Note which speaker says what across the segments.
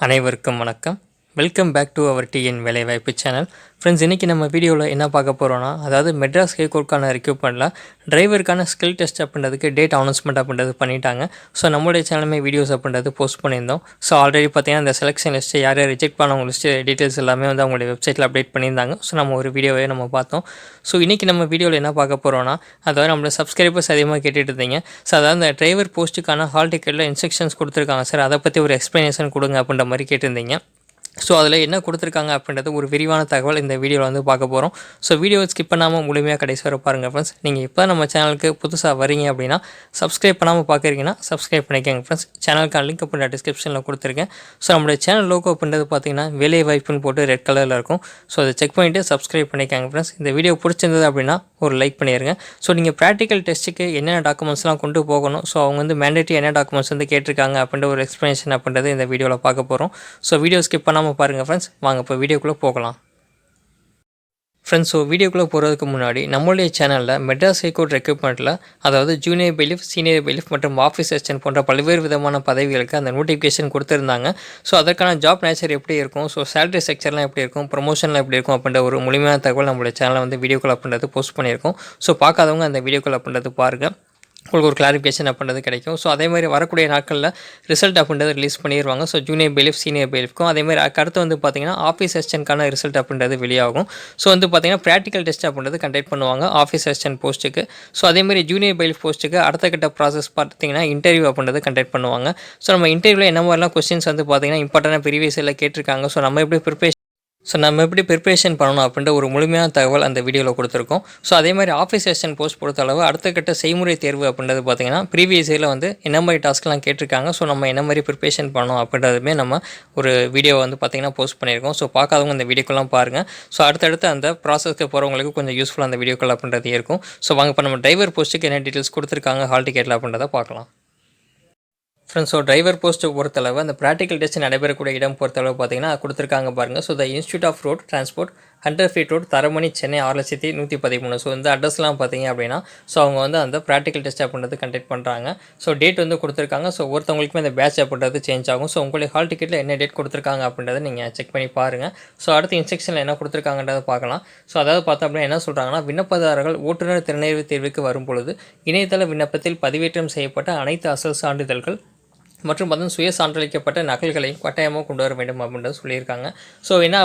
Speaker 1: அனைவருக்கும் வணக்கம். Welcome back to our TN வேலைவாய்ப்பு சேனல். ஃப்ரெண்ட்ஸ், இன்றைக்கி நம்ம வீடியோவில் என்ன பார்க்க போகிறோன்னா, அதாவது மெட்ராஸ் ஹைகோர்ட்கான ரெக்ரூட்மெண்ட்டில் டிரைவருக்கான ஸ்கில் டெஸ்ட் அப்படின்றதுக்கு டேட் அனௌன்ஸ்மெண்ட் அப்படின்றது பண்ணிட்டாங்க. ஸோ நம்மளுடைய சேனலுமே வீடியோஸ் அப்படின்றது போஸ்ட் பண்ணியிருந்தோம். ஸோ ஆல்ரெடி பார்த்தீங்கன்னா இந்த செலெக்ஷன் லிஸ்ட்டு யார் யார் ரிஜெக்ட் பண்ணவங்க லிஸ்ட்டு டீட்டெயில்ஸ் எல்லாமே வந்து அவங்களுடைய வெப்சைட்டில் அப்டேட் பண்ணியிருந்தாங்க. ஸோ நம்ம ஒரு வீடியோவே நம்ம பார்த்தோம். ஸோ இன்றைக்கி நம்ம வீடியோவில் என்ன பார்க்க போகிறோன்னா, அதாவது நம்மளோட சப்ஸ்கிரைபர்ஸ் அதிகமாக கேட்டுட்டு இருந்தீங்க. ஸோ அதாவது இந்த டிரைவர் போஸ்ட்டுக்கான ஹால் டிக்கெட்டில் இன்ஸ்ட்ரக்ஷன்ஸ் கொடுத்துருக்காங்க சார், அதை பற்றி ஒரு எக்ஸ்ப்ளனேஷன் கொடுங்க அப்படின்ற மாதிரி கேட்டிருந்தீங்க. ஸோ அதில் என்ன கொடுத்துருக்காங்க அப்படின்றது ஒரு விரிவான தகவல் இந்த வீடியோவில் வந்து பார்க்க போகிறோம். ஸோ வீடியோவை ஸ்கிப் பண்ணாமல் முழுமையாக கடைசி வரை பாருங்கள் ஃப்ரெண்ட்ஸ். நீங்கள் இப்போ நம்ம சேனலுக்கு புதுசாக வரீங்க அப்படின்னா சப்ஸ்கிரைப் பண்ணாமல் பார்க்குறீங்கன்னா சப்ஸ்கிரைப் பண்ணிக்கோங்க ஃப்ரெண்ட்ஸ். சேனலுக்கான லிங்க் அப்படின்ற டிஸ்கிரிப்ஷனில் கொடுத்துருக்கேன். ஸோ நம்மளுடைய சேனல் லோகோ அப்படின்றது பார்த்தீங்கன்னா வேலை வாய்ப்புன்னு போட்டு ரெட் கலரில் இருக்கும். ஸோ அதை செக் பண்ணிவிட்டு சப்ஸ்கிரைப் பண்ணிக்கோங்க ஃப்ரெண்ட்ஸ். இந்த வீடியோ பிடிச்சிருந்தது அப்படின்னா ஒரு லைக் பண்ணிடுங்க. ஸோ நீங்கள் ப்ராக்டிக்கல் டெஸ்ட்டுக்கு என்னென்ன டாக்குமெண்ட்ஸ்லாம் கொண்டு போகணும், ஸோ அவங்க வந்து மேண்டேட்டரி என்ன டாக்குமெண்ட்ஸ் வந்து கேட்டிருக்காங்க அப்படின்ற ஒரு எக்ஸ்ப்ளனேஷன் அப்படின்றது இந்த வீடியோவில் பார்க்க போகிறோம். ஸோ வீடியோ ஸ்கிப் பண்ணாமல் பாருங்கள் ஃப்ரெண்ட்ஸ். வாங்க இப்போ வீடியோக்குள்ளே போகலாம் ஃப்ரெண்ட்ஸ். ஸோ வீடியோக்குள்ளே போகிறதுக்கு முன்னாடி நம்மளுடைய சேனலில் மெட்ராஸ் ஹைகோர்ட் ரெக்ரூட்மெண்ட்டில், அதாவது ஜூனியர் பெயிலிஃப், சீனியர் பெயிலிஃப் மற்றும் ஆஃபீஸ் அசிஸ்டன்ட் போன்ற பல்வேறு விதமான பதவிகளுக்கு அந்த நோட்டிஃபிகேஷன் கொடுத்துருந்தாங்க. ஸோ அதற்கான ஜாப் நேச்சர் எப்படி இருக்கும், ஸோ சேலரி ஸ்ட்ரக்சர்லாம் எப்படி இருக்கும், ப்ரொமோஷன்லாம் எப்படி இருக்கும் அப்படின்ற ஒரு முழுமையான தகவல் நம்மளுடைய சேனலில் வந்து வீடியோக்குள்ள அப்படின்றது போஸ்ட் பண்ணியிருக்கோம். ஸோ பார்க்காதவங்க அந்த வீடியோக்குள்ள அப்படின்றது பாருங்கள், உங்களுக்கு ஒரு கிளாரிஃபிகேஷன் அப்படின்றது கிடைக்கும். ஸோ அதேமாதிரி வரக்கூடிய நாட்களில் ரிசல்ட் அப்படின்றது ரிலீஸ் பண்ணிடுவாங்க. ஸோ ஜூனியர் பெயிலிஃப், சீனியர் பெயிலிஃப்க்கும் அதேமாதிரி அடுத்து வந்து பார்த்திங்கன்னா ஆஃபீஸ் அசிஸ்டன்ட்கான ரிசல்ட் அப்படின்றது வெளியாகும். ஸோ வந்து பார்த்திங்கன்னா ப்ராக்டிக்கல் டெஸ்ட் அப்படின்றது கண்டக்ட் பண்ணுவாங்க ஆஃபீஸ் அசிஸ்டன்ட் போஸ்ட்டுக்கு. ஸோ அதேமாதிரி ஜூனியர் பெயிலிஃப் போஸ்ட்டுக்கு அடுத்த கட்ட ப்ராசஸ் பார்த்திங்கன்னா இன்டர்வியூ அப்படின்றது கண்டக்ட் பண்ணுவாங்க. ஸோ நம்ம இன்டர்வியூவில் என்ன மாதிரிலாம் கொஸ்டின்ஸ் வந்து பார்த்திங்கன்னா இம்பார்ட்டன்டாக ப்ரீவியஸ் எல்லாம் கேட்டிருக்காங்க. ஸோ நம்ம எப்படி ப்ரிப்பரேஷன் பண்ணணும் அப்படின்ற ஒரு முழுமையான தகவல் அந்த வீடியோவில் கொடுத்துருக்கோம். ஸோ அதே மாதிரி ஆஃபீஸ் அசிஸ்டன்ட் போஸ்ட் பொறுத்தளவு அடுத்த கட்ட செய்முறை தேர்வு அப்படின்றது பார்த்திங்கன்னா ப்ரீவியஸ் இயரில் வந்து என்ன மாதிரி டாஸ்க்லாம் கேட்டிருக்காங்க, ஸோ நம்ம என்ன மாதிரி ப்ரிப்பரேஷன் பண்ணணும் அப்படின்றதுமே நம்ம ஒரு வீடியோ வந்து பார்த்திங்கன்னா போஸ்ட் பண்ணியிருக்கோம். ஸோ பார்க்காதவங்க அந்த வீடியோக்கெல்லாம் பாருங்கள். ஸோ அடுத்தடுத்து அந்த ப்ராசஸ்க்கு போகிறவங்களுக்கு கொஞ்சம் யூஸ்ஃபுல்லாக அந்த வீடியோக்கள் அப்படின்றது இருக்கும். ஸோ வாங்க இப்போ நம்ம டிரைவர் போஸ்ட்டுக்கு என்ன டீட்டெயில்ஸ் கொடுத்துருக்காங்க ஹால் டிக்கெட்டில் அப்படின்றத பார்க்கலாம் ஃப்ரெண்ட்ஸ். ஸோ டிரைவர் போஸ்ட்டு பொறுத்தளவு அந்த ப்ராக்டிக்கல் டெஸ்ட் நடைபெறக்கூடிய இடம் பொறுத்தளவு பார்த்தீங்கன்னா கொடுத்துருக்காங்க பாருங்கள். So the institute of road transport, 100 feet road, Taramani, Chennai 6,113. So இந்த அட்ரஸ்லாம் பார்த்தீங்க அப்படின்னா ஸோ அவங்க வந்து அந்த ப்ராக்டிக்கல் டெஸ்ட் அப்படின்றது கண்டக்ட் பண்ணுறாங்க. ஸோ டேட் வந்து கொடுத்துருக்காங்க. ஸோ ஒருத்தவங்களுக்குமே இந்த பேட்ச் அப்படின்றது சேஞ்ச் ஆகும். ஸோ உங்களுடைய ஹால் டிக்கெட்டில் என்ன டேட் கொடுத்துருக்காங்க அப்படின்றத நீங்கள் செக் பண்ணி பாருங்கள். ஸோ அடுத்த இன்ஸ்ட்ரக்ஷனில் என்ன கொடுத்துருக்காங்கன்றதை பார்க்கலாம். ஸோ அதாவது பார்த்தோம் அப்படின்னா என்ன சொல்கிறாங்கன்னா, விண்ணப்பதாரர்கள் ஓட்டுநர் திறனாய்வு தேர்வுக்கு வரும் பொழுது இணையதள விண்ணப்பத்தில் பதிவேற்றம் செய்யப்பட்ட அனைத்து அசல் சான்றிதழ்கள் மற்றும் பார்த்தீங்கன்னா சுய சான்றளிக்கப்பட்ட நகல்களையும் கட்டாயமாக கொண்டு வர வேண்டும் அப்படின்றது சொல்லியிருக்காங்க. ஸோ என்ன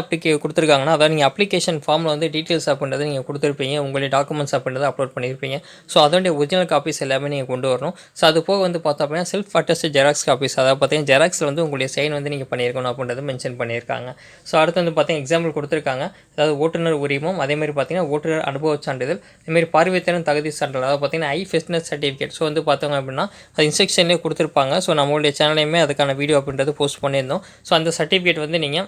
Speaker 1: கொடுத்துருக்காங்கன்னா, அதாவது நீங்கள் அப்ளிகேஷன் ஃபார்மில் வந்து டீட்டெயில்ஸ் அப்படின்றது நீங்கள் கொடுத்துருப்பீங்க, உங்களுடைய டாக்குமெண்ட்ஸ் அப்படின்றத அப்லோட் பண்ணியிருப்பீங்க. ஸோ அதோடைய ஒரிஜினல் காப்பீஸ் எல்லாமே நீங்கள் கொண்டு வரணும். ஸோ அது போக வந்து பார்த்தோம் அப்படின்னா செல்ஃப் அட்டஸ்ட் ஜெராக்ஸ் காப்பீஸ், அதாவது பார்த்தீங்கன்னா ஜெராக்ஸில் வந்து உங்களுடைய சைன் வந்து நீங்கள் பண்ணியிருக்கணும் அப்படின்றது மென்ஷன் பண்ணியிருக்காங்க. ஸோ அடுத்து வந்து பார்த்தீங்கன்னா எக்ஸாம்பிள் கொடுத்துருக்காங்க. அதாவது ஓட்டுநர் உரிமம், அதேமாதிரி பார்த்தீங்கன்னா ஓட்டுநர் அனுபவ சான்றிதழ், அதுமாதிரி பார்வைத்திறன் தகுதி சான்றிதழ், அதாவது பார்த்தீங்கன்னா ஐ ஃபிட்னஸ் சர்டிஃபிகேட். ஸோ வந்து பார்த்தோங்க அப்படின்னா அது இன்ஸ்ட்ரக்ஷன்லேயே கொடுத்துருப்பாங்க. ஸோ நம்மளுடைய சேனலையுமே அதுக்கான வீடியோ அப்படின்றது போஸ்ட் பண்ணியிருந்தோம். ஸோ அந்த சர்டிஃபிகேட் வந்து நீங்கள்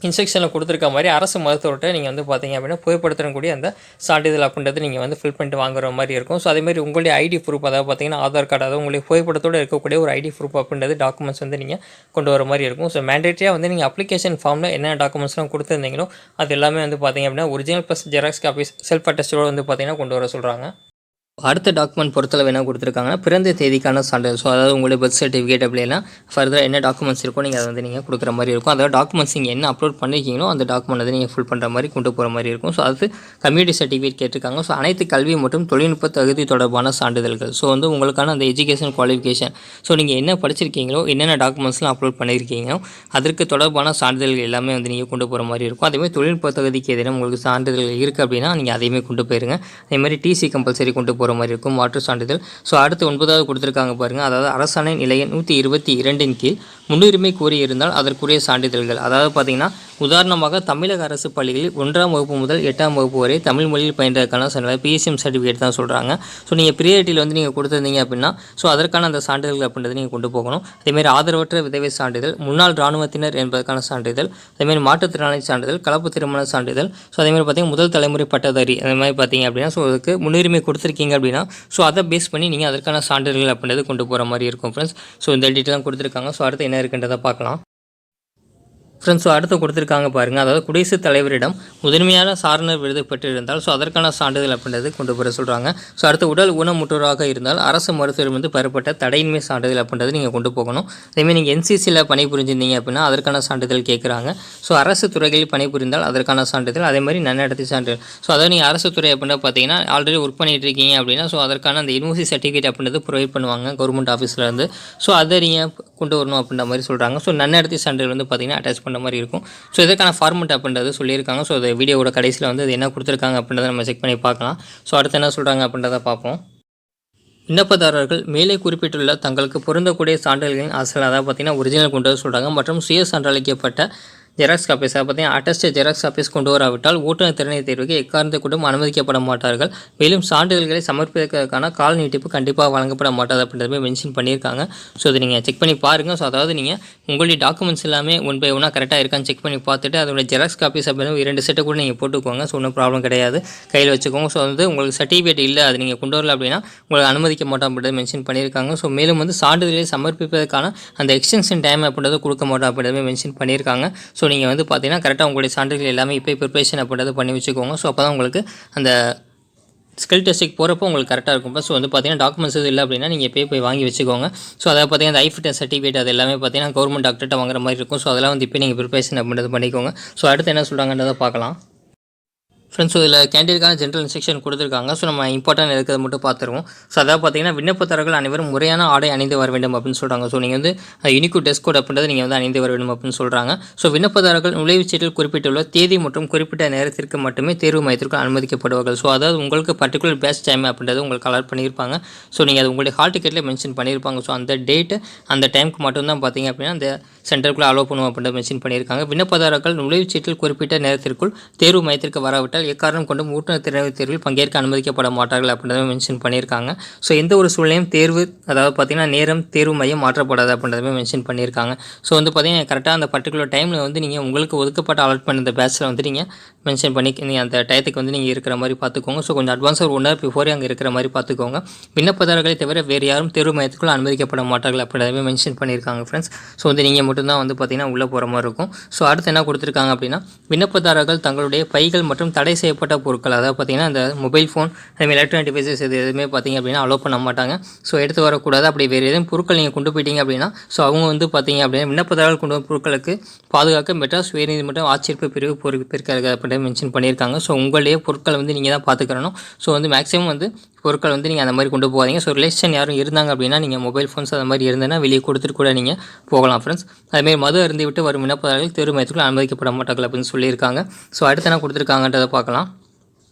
Speaker 1: இன்ஸ்ட்ரக்ஷனில் கொடுத்துருக்க மாதிரி அரசு மருத்துவர்கிட்ட நீங்கள் வந்து பார்த்தீங்க அப்படின்னா புகைப்படுத்தக்கூடிய அந்த சான்றிதழ் அப்படின்றது நீங்கள் வந்து ஃபில் பண்ணிட்டு வாங்குற மாதிரி இருக்கும். ஸோ அதேமாதிரி உங்களுடைய ஐடி ப்ரூஃப், அதாவது பார்த்தீங்கன்னா ஆதார் கார்டு, அதாவது உங்களுடைய புகைப்படத்தோடு இருக்கக்கூடிய ஒரு ஐடி ப்ரூஃப் அப்படின்றது டாக்குமெண்ட்ஸ் வந்து நீங்கள் கொண்டு வர மாதிரி இருக்கும். ஸோ மேண்டேட்டரியாக வந்து நீங்கள் அப்ளிகேஷன் ஃபார்மில் என்ன டாக்குமெண்ட்ஸ்லாம் கொடுத்துருந்தீங்களோ அது எல்லாமே வந்து பார்த்தீங்க அப்படின்னா original plus xerox copies self அட்டஸ்டோடு வந்து பார்த்தீங்கன்னா கொண்டு வர சொல்கிறாங்க. அடுத்த டாக்குமெண்ட் பொறுத்தளவு என்ன கொடுத்துருக்காங்கன்னா பிறந்த தேதிக்கான சான்றிதழ். ஸோ அதாவது உங்களுடைய பர்த் சர்டிஃபிகேட் அப்படின்னா ஃபர்தராக என்ன டாக்குமெண்ட்ஸ் இருக்கோ நீங்கள் அதை வந்து நீங்கள் கொடுக்குற மாதிரி இருக்கும். அதாவது டாக்குமெண்ட்ஸ் நீங்கள் என்ன அப்லோட் பண்ணியிருக்கீங்களோ அந்த டாக்குமெண்ட் வந்து நீங்கள் ஃபுல் பண்ணுற மாதிரி கொண்டு போகிற மாதிரி இருக்கும். ஸோ அது கம்யூனிட்டி சர்டிஃபிகேட் கேட்டிருக்காங்க. ஸோ அனைத்து கல்வி மற்றும் தொழில்நுட்ப தகுதி தொடர்பான சான்றிதழ்கள், ஸோ வந்து உங்களுக்கான அந்த எஜுகேஷன் குவாலிஃபிகேஷன், ஸோ நீங்கள் என்ன படிச்சிருக்கீங்களோ என்னென்ன டாக்குமெண்ட்ஸ்லாம் அப்லோட் பண்ணியிருக்கீங்களோ அதற்கு தொடர்பான சான்றிதழ்கள் எல்லாமே வந்து நீங்கள் கொண்டு போகிற மாதிரி இருக்கும். அதேமாதிரி தொழில்நுட்ப தகுதிக்கு எதிராக உங்களுக்கு சான்றிதழ்கள் இருக்குது அப்படின்னா நீங்கள் அதையுமே கொண்டு போயிருங்க. அதேமாதிரி டிசி கம்பல்சரி கொண்டு போகிற மாதிரி இருக்கும், மாற்று சான்றிதழ். ஸோ அடுத்து 9வது கொடுத்துருக்காங்க பாருங்கள். அதாவது அரசாணை நிலைய 122 கீழ் முன்னுரிமை கோரியிருந்தால் அதற்குரிய சான்றிதழ்கள். அதாவது பார்த்தீங்கன்னா உதாரணமாக தமிழக அரசு பள்ளிகளில் 1ஆம் வகுப்பு முதல் 8ஆம் வகுப்பு வரை தமிழ் மொழியில் பயின்றதுக்கான சான்றிதழ் பிஎஸ்எம் சர்டிஃபிகேட் தான் சொல்கிறாங்க. ஸோ நீங்கள் ப்ரியாரிட்டியில் வந்து நீங்கள் கொடுத்துருந்தீங்க அப்படின்னா ஸோ அதற்கான அந்த சான்றிதழ்கள் அப்படின்றது நீங்கள் கொண்டு போகணும். அதேமாதிரி ஆதரவற்ற விதவை சான்றிதழ், முன்னாள் இராணுவத்தினர் என்பதற்கான சான்றிதழ், அதேமாதிரி மாற்றுத்திறனாளி சான்றிதழ், கலப்பு திருமண சான்றிதழ், ஸோ அதேமாதிரி பார்த்தீங்கன்னா முதல் தலைமுறை பட்டதாரி, அதே மாதிரி பார்த்தீங்க அப்படின்னா ஸோ அதுக்கு முன்னுரிமை கொடுத்துருக்கீங்க அப்படின்னா ஸோ அதை பேஸ் பண்ணி நீங்கள் அதற்கான சான்றிதழ்கள் அப்படின்றது கொண்டு போகிற மாதிரி இருக்கும் ஃப்ரெண்ட்ஸ். ஸோ இந்த டீட்டெயிலாம் கொடுத்துருக்காங்க. ஸோ அடுத்து என்ன இருக்குன்றதை பார்க்கலாம். ஃப்ரெண்ட்ஸ், ஸோ அடுத்து கொடுத்துருக்காங்க பாருங்கள். அதாவது குடியரசுத் தலைவரிடம் முதன்மையான சாரணர் விருது பெற்றிருந்தால் ஸோ அதற்கான சான்றிதழ் அப்படின்றது கொண்டு வர சொல்கிறாங்க. ஸோ அடுத்து உடல் ஊனமுற்றோராக இருந்தால் அரசு மருத்துவரிடம் பெறப்பட்ட தடையின்மை சான்றிதழ் அப்படின்றது நீங்கள் கொண்டு போகணும். அதேமாதிரி நீங்கள் என்சிசியில் பணிபுரிஞ்சிருந்தீங்க அப்படின்னா அதற்கான சான்றிதழ் கேட்குறாங்க. ஸோ அரசு துறைகளில் பணிபுரிந்தால் அதற்கான சான்றிதழ், அதே மாதிரி நன்னடத்தை சான்றிதழ். ஸோ அதாவது நீங்கள் அரசு துறை அப்படின்னா பார்த்தீங்கன்னா ஆல்ரெடி ஒர்க் பண்ணிட்டு இருக்கீங்க அப்படின்னா ஸோ அதற்கான அந்த யூனிவர்சிட்டி சர்டிஃபிகேட் அப்படின்றது ப்ரொவைட் பண்ணுவாங்க கவர்மெண்ட் ஆஃபீஸ்லேருந்து. ஸோ அதை நீங்கள் கொண்டு வரணும் அப்படின்ற மாதிரி சொல்கிறாங்க. ஸோ நன்னடத்தை சான்றிதழ் வந்து பார்த்தீங்கன்னா அட்டாச் பண்ண மாதிரி இருக்கும். ஸோ இதற்கான ஃபார்மெட் அப்படின்றது சொல்லியிருக்காங்க. ஸோ இந்த வீடியோவோட கடைசியில் வந்து அது என்ன கொடுத்துருக்காங்க அப்படின்றத நம்ம செக் பண்ணி பார்க்கலாம். ஸோ அடுத்து என்ன சொல்கிறாங்க அப்படின்றத பார்ப்போம். விண்ணப்பதாரர்கள் மேலே குறிப்பிட்டுள்ள தங்களுக்கு பொருந்தக்கூடிய சான்றிதழ்களின் அசல், அதாவது பார்த்தீங்கன்னா ஒரிஜினல் கொண்டு வர சொல்கிறாங்க. மற்றும் சுய சான்றளிக்கப்பட்ட ஜெராக்ஸ் காப்பீஸ், அதை பார்த்தீங்கன்னா அட்டஸ்டட் ஜெராக்ஸ் காப்பீஸ் கொண்டு வராவிட்டால் ஓட்டுநர் திறனை தேர்வுக்கு எக்காரணத்தை கொண்டும் அனுமதிக்கப்பட மாட்டார்கள். மேலும் சான்றிதழ்களை சமர்ப்பிப்பதற்கான கால நீட்டிப்பு கண்டிப்பாக வழங்கப்பட மாட்டாது அப்படின்றத மென்ஷன் பண்ணியிருக்காங்க. ஸோ இதை நீங்கள் செக் பண்ணி பாருங்கள். ஸோ அதாவது நீங்கள் உங்களுடைய டாக்குமெண்ட்ஸ் எல்லாமே ஒன் பை ஒன்னாக கரெக்டாக இருக்கான்னு செக் பண்ணி பார்த்துட்டு அதோட ஜெராக்ஸ் காப்பீஸ் அப்படின்னு 2 செட்டை கூட நீங்கள் போட்டுக்கோங்க. ஸோ ஒன்றும் ப்ராப்ளம் கிடையாது, கையில் வச்சுக்கோங்க. ஸோ வந்து உங்களுக்கு சர்டிஃபிகேட் இல்லை, அது நீங்கள் கொண்டு வரல அப்படின்னா உங்களுக்கு அனுமதிக்க மாட்டோம் அப்படின்றத மென்ஷன் பண்ணியிருக்காங்க. ஸோ மேலும் வந்து சான்றிதழ்களை சமர்ப்பிப்பதற்கான அந்த எக்ஸ்டென்ஷன் டைம் அப்படின்றத கொடுக்க மாட்டோம் அப்படின்றத மென்ஷன் பண்ணியிருக்காங்க. ஸோ நீங்கள் வந்து பார்த்தீங்கன்னா கரெக்டாக உங்களுடைய சான்றிதழ் எல்லாமே இப்போ ப்ரிப்பரேஷன் அப்படின்றத பண்ணி வச்சுக்கோங்க. ஸோ அப்போ தான் உங்களுக்கு அந்த ஸ்கில் டெஸ்ட்டுக்கு போகிறப்போ உங்களுக்கு கரெக்டாக இருக்கும். ஸோ வந்து பார்த்தீங்கன்னா டாக்குமெண்ட்ஸ் இல்லை அப்படின்னா நீங்கள் போய் வாங்கி வச்சுக்கோங்க. ஸோ அதை பார்த்தீங்கன்னா அந்த ஐஃபிட் சர்டிஃபிகேட் அது எல்லாமே பார்த்தீங்கன்னா கவர்மெண்ட் டாக்டர்கிட்ட வாங்குற மாதிரி இருக்கும். ஸோ அதெல்லாம் வந்து இப்போ நீங்கள் ப்ரிப்பரேஷன் அப்படின்றது பண்ணிக்கோங்க. ஸோ அடுத்து என்ன சொல்கிறாங்கன்றதை பார்க்கலாம். ஃப்ரெண்ட்ஸ், இதில் கேண்டிடேட்கான ஜென்ரல் இன்ஸ்ட்ரக்ஷன் கொடுத்துருக்காங்க. ஸோ நம்ம இம்பார்ட்டன்ட் இருக்கிறத மட்டும் பார்த்துருவோம். ஸோ அதாவது பார்த்தீங்கன்னா விண்ணப்பதாரர்கள் அனைவரும் முறையான ஆடை அணிந்து வர வேண்டும் அப்படின்னு சொல்கிறாங்க. ஸோ நீங்கள் வந்து யூனிக் ட்ரெஸ் கோட் அப்படின்றது நீங்கள் வந்து அணிந்து வர வேண்டும் அப்படின்னு சொல்கிறாங்க. ஸோ விண்ணப்பதாரர்கள் நுழைவுச்சீட்டில் குறிப்பிட்டுள்ள தேதி மற்றும் குறிப்பிட்ட நேரத்திற்கு மட்டுமே தேர்வு மையத்திற்கு அனுமதிக்கப்படுவார்கள். ஸோ அதாவது உங்களுக்கு பர்டிகுலர் பேட்ச் டைம் அப்படின்றது உங்களுக்கு கலர் பண்ணியிருப்பாங்க. ஸோ நீங்கள் அது உங்களுடைய ஹால் டிக்கெட்டில் மென்ஷன் பண்ணியிருப்பாங்க. ஸோ அந்த டேட்டு அந்த டைமுக்கு மட்டும்தான் பார்த்தீங்க அப்படின்னா அந்த சென்டருக்குள்ளே அலோவ் பண்ணுவோம் அப்படின்றத மென்ஷன் பண்ணியிருக்காங்க. விண்ணப்பதாரர்கள் நுழைவுச்சீட்டில் குறிப்பிட்ட நேரத்திற்குள் தேர்வு மையத்திற்கு வராவிட்டால் எக்காரணம் கொண்டும் ஓட்டுநர் திறனை தேர்வில் பங்கேற்க அனுமதிக்கப்பட மாட்டார்கள் அப்படின்றத மென்ஷன் பண்ணியிருக்காங்க. ஸோ எந்த ஒரு சூழ்நிலையும் தேர்வு, அதாவது பார்த்தீங்கன்னா நேரம், தேர்வு மையம் மாற்றப்படாது அப்படின்றத மென்ஷன் பண்ணியிருக்காங்க. ஸோ வந்து பார்த்தீங்கன்னா கரெக்டாக அந்த பர்டிகுலர் டைமில் வந்து நீங்கள் உங்களுக்கு ஒதுக்கப்பட்ட அலாட் பண்ண இந்த பேட்சில் வந்து நீங்கள் மென்ஷன் பண்ணி நீங்கள் அந்த டயத்துக்கு வந்து நீங்கள் இருக்கிற மாதிரி பார்த்துக்கோங்க. ஸோ கொஞ்சம் அட்வான்ஸாக ஒரு 1 hour பிஃபோரே அங்கே இருக்கிற மாதிரி பார்த்துக்கோங்க. விண்ணப்பதாரர்களை தவிர வேறு யாரும் தேர்வு மையத்துக்குள்ள அனுமதிக்கப்பட மாட்டார்கள் அப்படின்றத மென்ஷன் பண்ணியிருக்காங்க ஃப்ரெண்ட்ஸ். ஸோ வந்து நீங்கள் மட்டும்தான் வந்து பார்த்தீங்கன்னா உள்ளே போகிற மாதிரி இருக்கும். ஸோ அடுத்து என்ன கொடுத்துருக்காங்க அப்படின்னா விண்ணப்பதாரர்கள் தங்களுடைய பைகள் மற்றும் தடை செய்யப்பட்ட பொருட்கள், அதாவது பார்த்தீங்கன்னா இந்த மொபைல் ஃபோன், அதுமாதிரி எலக்ட்ரானிக் டிவைசஸ் இது எதுவுமே பார்த்தீங்க அப்படின்னா அலோவ் பண்ண மாட்டாங்க. ஸோ எடுத்து வரக்கூடாது. அப்படி வேறு எதுவும் பொருட்கள் நீங்கள் கொண்டு போயிட்டீங்க அப்படின்னா ஸோ அவங்க வந்து பார்த்தீங்க அப்படின்னா விண்ணப்பதாரர்கள் கொண்டு வர பொருட்களுக்கு பாதுகாக்க மெட்ராஸ் உயர்நீதிமன்றம் ஆட்சேர்ப்பு பிரிவு பொறுப்பேற்கிறது அப்படின்னு மென்ஷன் பண்ணியிருக்காங்க. ஸோ உங்களுடைய பொருட்களை வந்து நீங்கள் தான் பார்த்துக்கிறணும். ஸோ வந்து மேக்ஸிமம் வந்து பொருட்கள் வந்து நீங்கள் அந்த மாதிரி கொண்டு போகாதீங்க. ஸோ ரிலேஷன் யாரும் இருந்தாங்க அப்படின்னா நீங்கள் மொபைல் ஃபோன்ஸ் அந்த மாதிரி இருந்ததுன்னா வெளியே கொடுத்துட்டு கூட நீங்கள் போகலாம் ஃப்ரெண்ட்ஸ். அதுமாதிரி மது அருந்தி விட்டு வரும் விண்ணப்பதாரர்கள் தேர்வு மையத்துக்குள் அனுமதிக்கப்பட மாட்டார்கள் அப்படின்னு சொல்லியிருக்காங்க. ஸோ அடுத்து என்ன கொடுத்துருக்காங்கன்றதை பார்க்கலாம்.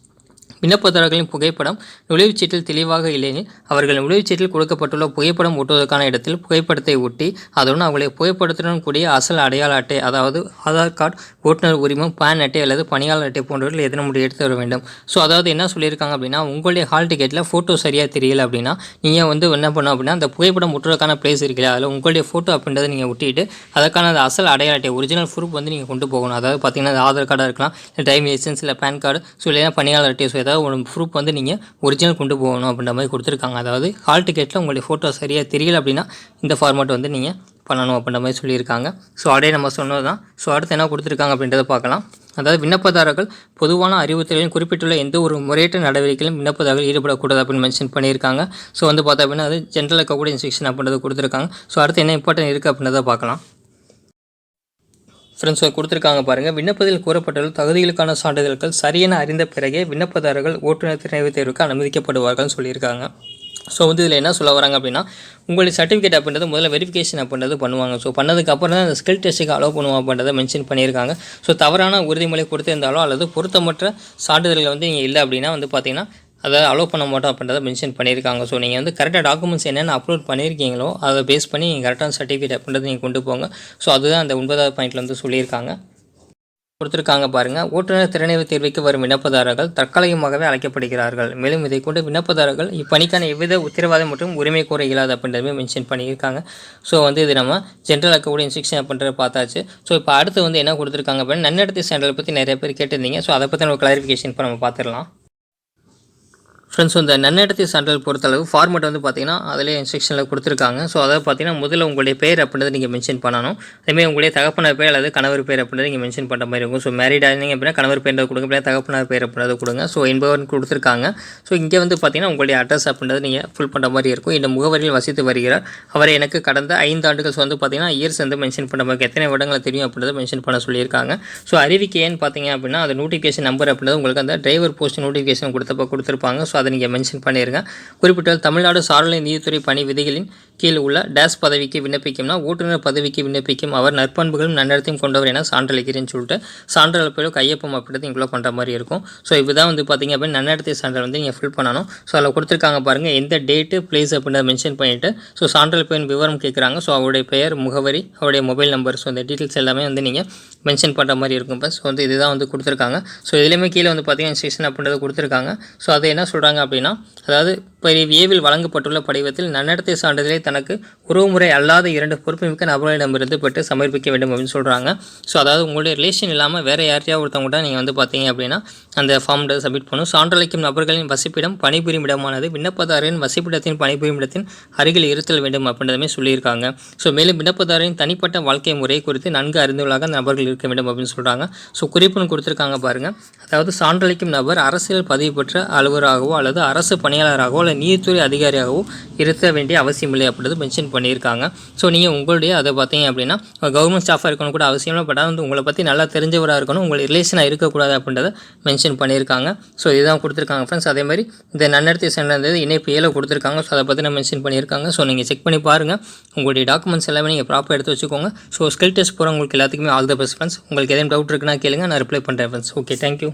Speaker 1: விண்ணப்பதாரர்களின் புகைப்படம் நுழைவுச்சீட்டில் தெளிவாக இல்லையெனில் அவர்கள் நுழைவுச்சீட்டில் கொடுக்கப்பட்டுள்ள புகைப்படம் ஒட்டுவதற்கான இடத்தில் புகைப்படத்தை ஒட்டி அதனுடன் அவங்களுடைய புகைப்படத்துடன் கூடிய அசல் அடையாள அட்டை, அதாவது ஆதார் கார்டு, ஓட்டுநர் உரிமம், பேன் அட்டை அல்லது பணியாளர் அட்டை போன்றவர்கள் எதனை முடிவு எடுத்து வர வேண்டும். ஸோ அதாவது என்ன சொல்லியிருக்காங்க அப்படின்னா உங்களுடைய ஹால் டிக்கெட்டில் ஃபோட்டோ சரியாக தெரியல அப்படின்னா நீங்கள் வந்து என்ன பண்ணணும் அப்படின்னா அந்த புகைப்படம் ஒட்டுறதுக்கான பிளேஸ் இருக்குல்ல, அதில் உங்களுடைய ஃபோட்டோ அப்படின்றத நீங்கள் ஒட்டிட்டு அதற்கான அந்த அசல் அடையாள அட்டை ஒரிஜினல் ப்ரூஃப் வந்து நீங்கள் கொண்டு போகணும். அதாவது பார்த்தீங்கன்னா ஆதார் கார்டாக இருக்கலாம், இல்லை டிரைவிங் லைசன்ஸ், இல்லை பேன் கார்டு, ஸோ இல்லைன்னா பணியாளர் அட்டை. ஸோ ஒரு ப்ரூஃப் வந்து நீங்கள் ஒரிஜினல் கொண்டு போகணும் அப்படின்ற மாதிரி கொடுத்துருக்காங்க. அதாவது ஹால் டிக்கெட்டில் உங்களுடைய ஃபோட்டோ சரியாக தெரியல அப்படின்னா இந்த ஃபார்மேட் வந்து நீங்கள் பண்ணணும் அப்படின்ற மாதிரி சொல்லியிருக்காங்க. ஸோ அப்படியே நம்ம சொன்னது தான். ஸோ அடுத்து என்ன கொடுத்துருக்காங்க அப்படின்றத பார்க்கலாம். அதாவது விண்ணப்பதாரர்கள் பொதுவான அறிவுறுத்தல்களில் குறிப்பிட்டுள்ள எந்த ஒரு முறையற்ற நடவடிக்கையிலும் விண்ணப்பதாரர்கள் ஈடுபடக்கூடாது அப்படின்னு மென்ஷன் பண்ணியிருக்காங்க. ஸோ வந்து பார்த்தா அப்படின்னா அது ஜென்ரல் இருக்கக்கூடிய இன்ஸ்ட்ரக்ஷன் அப்படின்றத கொடுத்துருக்காங்க. ஸோ அடுத்து என்ன இம்பார்ட்டன்ட் இருக்குது அப்படின்றத பார்க்கலாம். ஃப்ரெண்ட்ஸ், கொடுத்துருக்காங்க பாருங்கள். விண்ணப்பத்தில் கூறப்பட்டுள்ள தகுதிகளுக்கான சான்றிதழ்கள் சரியென அறிந்த பிறகே விண்ணப்பதாரர்கள் ஓட்டுநர் திறனை தேர்வுக்கு அனுமதிக்கப்படுவார்கள்னு சொல்லியிருக்காங்க. ஸோ வந்து இதில் என்ன சொல்ல வராங்க அப்படின்னா உங்களுடைய சர்டிஃபிகேட் அப்படின்றது முதல்ல வெரிஃபிகேஷன் அப்படின்றது பண்ணுவாங்க. ஸோ பண்ணதுக்கப்புறம் தான் அந்த ஸ்கில் டெஸ்ட்டுக்கு அலோவ் பண்ணுவோம் அப்படின்றத மென்ஷன் பண்ணியிருக்காங்க. ஸோ தவறான உறுதிமொழி கொடுத்திருந்தாலோ அல்லது பொருத்தமற்ற சான்றிதழ்கள் வந்து நீங்கள் இல்லை அப்படின்னா வந்து பார்த்தீங்கன்னா அதை அலோவ் பண்ண மாட்டோம் அப்படின்றத மென்ஷன் பண்ணியிருக்காங்க. ஸோ நீங்கள் வந்து கரெக்டாக டாக்குமெண்ட்ஸ் என்னென்ன அப்லோட் பண்ணியிருக்கீங்களோ அதை பேஸ் பண்ணி நீங்கள் கரெக்டான சர்டிஃபிகேட் அப்படின்றத நீங்கள் கொண்டு போங்க. ஸோ அதுதான் அந்த 9வது பாயிண்ட்டில் வந்து சொல்லியிருக்காங்க. கொடுத்துருக்காங்க பாருங்கள். ஓட்டுநர் திறனாய்வு தேர்வுக்கு வரும் விண்ணப்பதாரர்கள் தற்காலிகமாகவே அழைக்கப்படுகிறார்கள். மேலும் இதை கொண்டு விண்ணப்பதாரர்கள் இப்பணிக்கான எவ்வித உத்தரவாதம் மற்றும் உரிமை கோர இயலாது அப்படின்றத மென்ஷன் பண்ணியிருக்காங்க. ஸோ வந்து இது நம்ம ஜென்ரல் இருக்கக்கூடிய இன்ஸ்ட்ரக்ஷன் அப்படின்றத பார்த்தாச்சு. ஸோ இப்போ அடுத்து வந்து என்ன கொடுத்துருக்காங்க அப்படின்னா நன்னடத்தை சான்றிதழ் பற்றி நிறைய பேர் கேட்டிருந்தீங்க. ஸோ அதை பற்றி நம்ம கிளாரிஃபிகேஷன் இப்போ நம்ம பார்த்துடலாம். ஃப்ரெண்ட்ஸ் இந்த நன்னடத்தை சான்றிதழ் பொறுத்தளவு ஃபார்மேட் வந்து பார்த்தீங்கன்னா அதிலே இன்ஸ்ட்ரக்ஷனில் கொடுத்துருக்காங்க. ஸோ அதாவது பார்த்தீங்கன்னா முதல்ல உங்களுடைய பேர் அப்படின்றத நீங்கள் மென்ஷன் பண்ணணும். அதேமாதிரி உங்களுடைய தகப்பனார் பேர் அல்லது கணவர் பேர் அப்படின்றத நீங்கள் மென்ஷன் பண்ணுற மாதிரி இருக்கும். ஸோ மேரிட் ஆனீங்க அப்படின்னா கணவர் பேர் கொடுங்க, அப்படின்னா தகப்பனார் பேர் அப்படின்றத கொடுங்க. ஸோ என்பவன் கொடுத்துருக்காங்க. ஸோ இங்கே வந்து பார்த்தீங்கன்னா உங்களுடைய அட்ரஸ் அப்படின்றத நீங்கள் ஃபுல் பண்ணுற மாதிரி இருக்கும். இந்த முகவரியில் வசித்து வருகிறார், அவரை எனக்கு கடந்த 5 ஆண்டுகள் வந்து பார்த்தீங்கன்னா இயர்ஸ் வந்து மென்ஷன் பண்ணுற மாதிரி எத்தனை வருடங்களை தெரியும் அப்படின்றத மென்ஷன் பண்ண சொல்லியிருக்காங்க. ஸோ அறிவிக்கை ஏன்னு பார்த்தீங்க அப்படின்னா அது நோட்டிஃபிகேஷன் நம்பர் அப்படின்றது உங்களுக்கு அந்த டிரைவர் போஸ்ட் நோட்டிஃபிகேஷன் கொடுத்துருப்பாங்க. ஸோ அதை நீங்கள் மென்ஷன் பண்ணிடுங்க. குறிப்பிட்ட தமிழ்நாடு சாரலை நீதித்துறை பணி விதிகளின் கீழ் உள்ள டேஸ் பதவிக்கு விண்ணப்பிக்கும்னா ஓட்டுநர் பதவிக்கு விண்ணப்பிக்கும் அவர் நற்பண்புகளும் நன்னடத்தையும் கொண்டவர் என சான்றளிக்கிறேன்னு சொல்லிட்டு சான்றளிப்பில் கையொப்பம் அப்படின்றது இங்கே பண்ணுற மாதிரி இருக்கும். ஸோ இதுதான் வந்து பார்த்தீங்க அப்படின்னா நன்னடத்தை சான்றிதழ் வந்து நீங்கள் ஃபில் பண்ணணும். ஸோ அதில் கொடுத்துருக்காங்க பாருங்கள், எந்த டேட்டு பிளேஸ் அப்படின்றத மென்ஷன் பண்ணிவிட்டு ஸோ சான்றளிப்பின் விவரம் கேட்குறாங்க. ஸோ அவருடைய பெயர், முகவரி, அவருடைய மொபைல் நம்பர், ஸோ இந்த டீட்டெயில்ஸ் எல்லாமே வந்து நீங்கள் மென்ஷன் பண்ணுற மாதிரி இருக்கும். ஸோ வந்து இதுதான் வந்து கொடுத்துருக்காங்க. ஸோ இதுலேயுமே கீழே வந்து பார்த்தீங்கன்னா இன்ஸ்ட்ரக்ஷன் அப்படின்றத கொடுத்துருக்காங்க. ஸோ அதை என்ன சொல்கிறாங்க அப்படின்னா, அதாவது ஏவில் வழங்கப்பட்டுள்ள படிவத்தில் நன்னடத்தை சான்றிதழை தனக்கு உறவுமுறை அல்லாத 2 பொறுப்புமிக்க நபர்களிடமிருந்து பெற்று சமர்ப்பிக்க வேண்டும் அப்படின்னு சொல்கிறாங்க. ஸோ அதாவது உங்களுடைய ரிலேஷன் இல்லாமல் வேறு யார்ட்டையாவது ஒருத்தவங்க கூட நீங்கள் வந்து பார்த்தீங்க அப்படின்னா அந்த ஃபார்ம் சப்மிட் பண்ணணும். சான்றளிக்கும் நபர்களின் வசிப்பிடம் பணிபுரியும் இடமானது விண்ணப்பதாரின் வசிப்பிடத்தின் பணிபுரியும் இடத்தின் அருகில் இருத்தல் வேண்டும் அப்படின்றதுமே சொல்லியிருக்காங்க. ஸோ மேலும் விண்ணப்பதாரின் தனிப்பட்ட வாழ்க்கை முறை குறித்து நன்கு அறிந்துள்ளாக நபர்கள் இருக்க வேண்டும் அப்படின்னு சொல்கிறாங்க. ஸோ குறிப்புன்னு கொடுத்துருக்காங்க பாருங்கள், அதாவது சான்றளிக்கும் நபர் அரசியல் பதிவு பெற்ற அலுவலராகவோ அல்லது அரசு பணியாளராகவோ அல்லது நீதித்துறை அதிகாரியாகவோ இருக்க வேண்டிய அவசியம் இல்லை அப்படின்றது மென்ஷன் பண்ணியிருக்காங்க. ஸோ நீங்கள் உங்களுடைய அதை பார்த்தீங்க அப்படின்னா கவர்மெண்ட் ஸ்டாஃபாக இருக்கணும் கூட அவசியம் இல்லை, பட் வந்து உங்களை பற்றி நல்லா தெரிஞ்சவராக இருக்கணும், உங்களை ரிலேஷனாக இருக்கக்கூடாது அப்படின்றத மென்ஷன் பண்ணியிருக்காங்க. ஸோ இதுதான் கொடுத்துருக்காங்க ஃப்ரெண்ட்ஸ். அதே மாதிரி இந்த நன்னடத்தை சான்றிதழ் இணைப்பு 7 கொடுத்துருக்காங்க. ஸோ அதை பற்றி நான் மென்ஷன் பண்ணியிருக்காங்க. ஸோ நீங்கள் செக் பண்ணி பாருங்கள், உங்களுடைய டாக்குமெண்ட்ஸ் எல்லாமே நீங்கள் ப்ராப்பராக எடுத்து வச்சுக்கோங்க. ஸோ ஸ்கில் டெஸ்ட் போகிற உங்களுக்கு எல்லாத்துக்குமே ஆல் த பெஸ்ட் ஃப்ரெண்ட்ஸ். உங்களுக்கு எதுவும் டவுட் இருக்குன்னா கேளுங்க, நான் ரிப்ளை பண்ணுறேன் ஃப்ரெண்ட்ஸ். Okay, thank you.